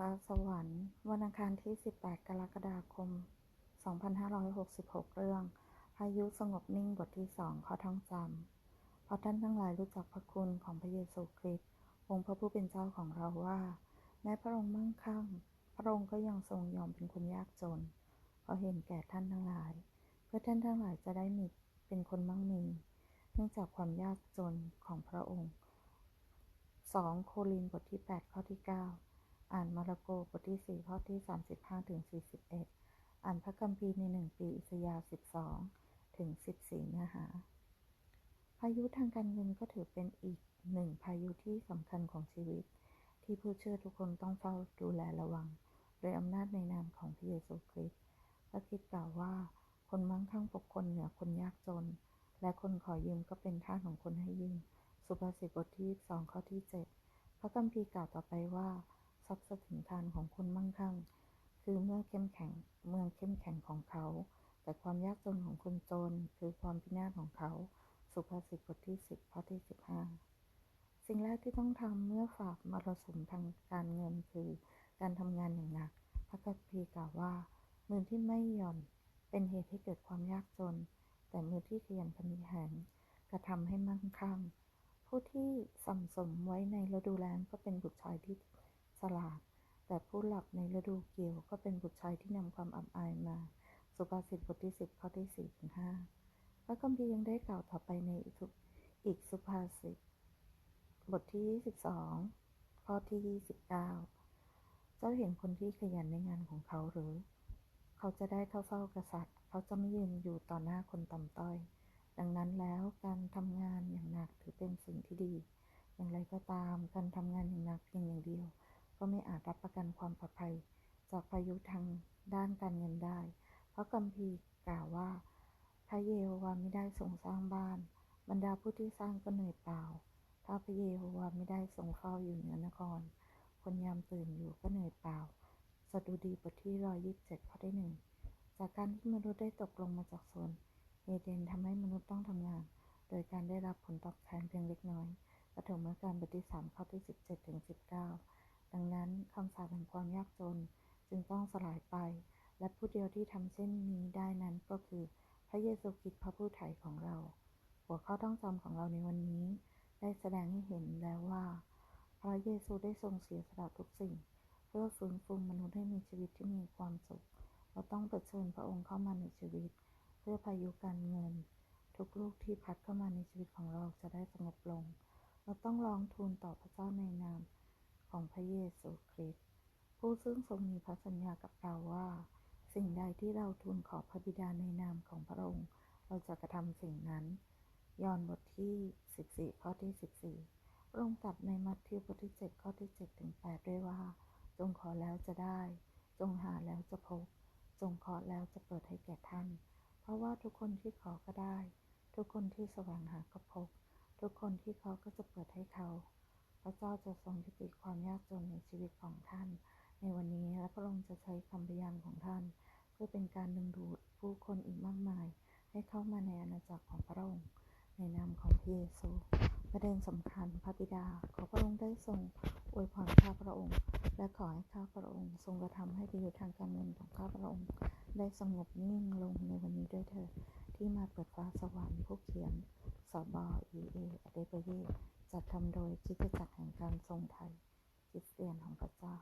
ฟ้าสวรรค์วันอังคารที่ 18 กรกฎาคม 2566 เรื่องพายุสงบนิ่งบทที่ 2 ข้อท่องจำเพราะท่านทั้งหลายรู้จักพระคุณของพระเยซูคริสต์องค์พระผู้เป็นเจ้าของเราว่าแม้พระองค์มั่งคั่งพระองค์ก็ยังทรงยอมเป็นคนยากจนเพราะเห็นแก่ท่านทั้งหลายเพื่อท่านทั้งหลายจะได้มีเป็นคนมั่งมีเนื่องจากความยากจนของพระองค์2 โครินธ์บทที่ 8 ข้อที่ 9อ่านมาระโกบทที่ 4 ข้อที่ 35 ถึง 41อ่านพระคัมภีร์ใน1 ปีอิสยาห์ 12 ถึง 14 เนื้อหาพายุทางการเงินก็ถือเป็นอีกหนึ่งพายุที่สำคัญของชีวิตที่ผู้เชื่อทุกคนต้องเฝ้าดูแลระวังโดยอำนาจในนามของพระเยซูคริสต์พระคริสต์กล่าวว่าคนมั่งคั่งปกครองเหนือคนยากจนและคนขอยืมก็เป็นทาสของคนให้ยืมสุภาษิตบทที่ 22 ข้อที่ 7พระคัมภีร์กล่าวต่อไปว่าทรัพย์สินทานของคนมั่งคั่งคือเมืองเข้มแข็งของเขาแต่ความยากจนของคนจนคือความพินาศของเขาสุภาษิตบทที่ 10 ข้อที่ 15สิ่งแรกที่ต้องทำเมื่อฝ่ามรสุมทางการเงินคือการทำงานอย่างหนักพระคัมภีร์กล่าวว่ามือที่ไม่หย่อนเป็นเหตุให้เกิดความยากจนแต่มือที่ขยันขันแข็งกระทำให้มั่งคั่งผู้ที่สัมสมไว้ในฤดูแล้งก็เป็นบุตรชายที่ฉลาดแต่ผู้หลับในฤดูเกี่ยวก็เป็นบุตรชายที่นำความอับอายมาสุภาษิตบทที่ 10 ข้อที่ 4 ถึง 5พระคัมภีร์ยังได้กล่าวต่อไปในอีกสุภาษิตบทที่ 22 ข้อที่ 29เจ้าเห็นคนที่ขยันในงานของเขาหรือเขาจะได้เข้าเฝ้ากษัตริย์เขาจะไม่ยืนอยู่ต่อหน้าคนต่ำต้อยดังนั้นแล้วการทำงานอย่างหนักถือเป็นสิ่งที่ดีอย่างไรก็ตามการทำงานอย่างหนักเพียงอย่างเดียวก็ไม่อาจรับประกันความปลอดภัยจากพายุทางด้านการเงินได้เพราะคัมภีร์กล่าวว่าพระเยโฮวาห์มิได้ทรงสร้างบ้านบรรดาผู้ที่สร้างก็เหนื่อยเปล่าถ้าพระเยโฮวาห์มิได้ทรงเฝ้าอยู่เหนือนครคนยามตื่นอยู่ก็เหนื่อยเปล่าสดุดีบทที่ 127 ข้อที่ 1จากการที่มนุษย์ได้ตกลงมาจากสวนเอเดนทำให้มนุษย์ต้องทำงานโดยการได้รับผลตอบแทนเพียงเล็กน้อยปฐมกาลบทที่ 3 ข้อที่ 17 ถึง 19ดังนั้นคำสาปแห่งความยากจนจึงต้องสลายไปและผู้เดียวที่ทำเช่นนี้ได้นั้นก็คือพระเยซูคริสต์พระผู้ไถ่ของเราหัวข้อท่องจำของเราในวันนี้ได้แสดงให้เห็นแล้วว่าพระเยซูได้ทรงเสียสละทุกสิ่งเพื่อฟื้นฟูมนุษย์ให้มีชีวิตที่มีความสุขเราต้องเผชิญพระองค์เข้ามาในชีวิตเพื่อพายุการเงินทุกลูกที่พัดเข้ามาในชีวิตของเราจะได้สงบลงเราต้องร้องทูลต่อพระเจ้าในนามของพระเยซูคริสต์ผู้ซึ่งทรงมีพระสัญญากับเราว่าสิ่งใดที่เราทูลขอพระบิดาในนามของพระองค์เราจะกระทำสิ่งนั้นยอห์นบทที่ 14 ข้อที่ 14พระองค์ตรัสในมัทธิวบทที่ 7 ข้อที่ 7 ถึง 8ด้วยว่าจงขอแล้วจะได้จงหาแล้วจะพบจงเคาะแล้วจะเปิดให้แก่ท่านเพราะว่าทุกคนที่ขอก็ได้ทุกคนที่แสวงหาก็พบทุกคนที่เคาะก็จะเปิดให้เขาพระเจ้าจะทรงยุติความยากจนในชีวิตของท่านในวันนี้และพระองค์จะใช้คำพยานของท่านเพื่อเป็นการดึงดูดผู้คนอีกมากมายให้เข้ามาในอาณาจักรของพระองค์ในนามของพระเยซูประเด็นสำคัญพระบิดาขอพระองค์ได้ทรงอวยพรข้าพระองค์และขอให้ข้าพระองค์ทรงกระทำให้พายุทางการเงินของข้าพระองค์ได้สงบนิ่งลงในวันนี้ด้วยเถิดที่มาเปิดฟ้าสวรรค์ผู้เขียนสบเออเดเบเยจัดทำโดยคริสตจักรแห่งการทรงไทยคริสเตียนของพระเจ้า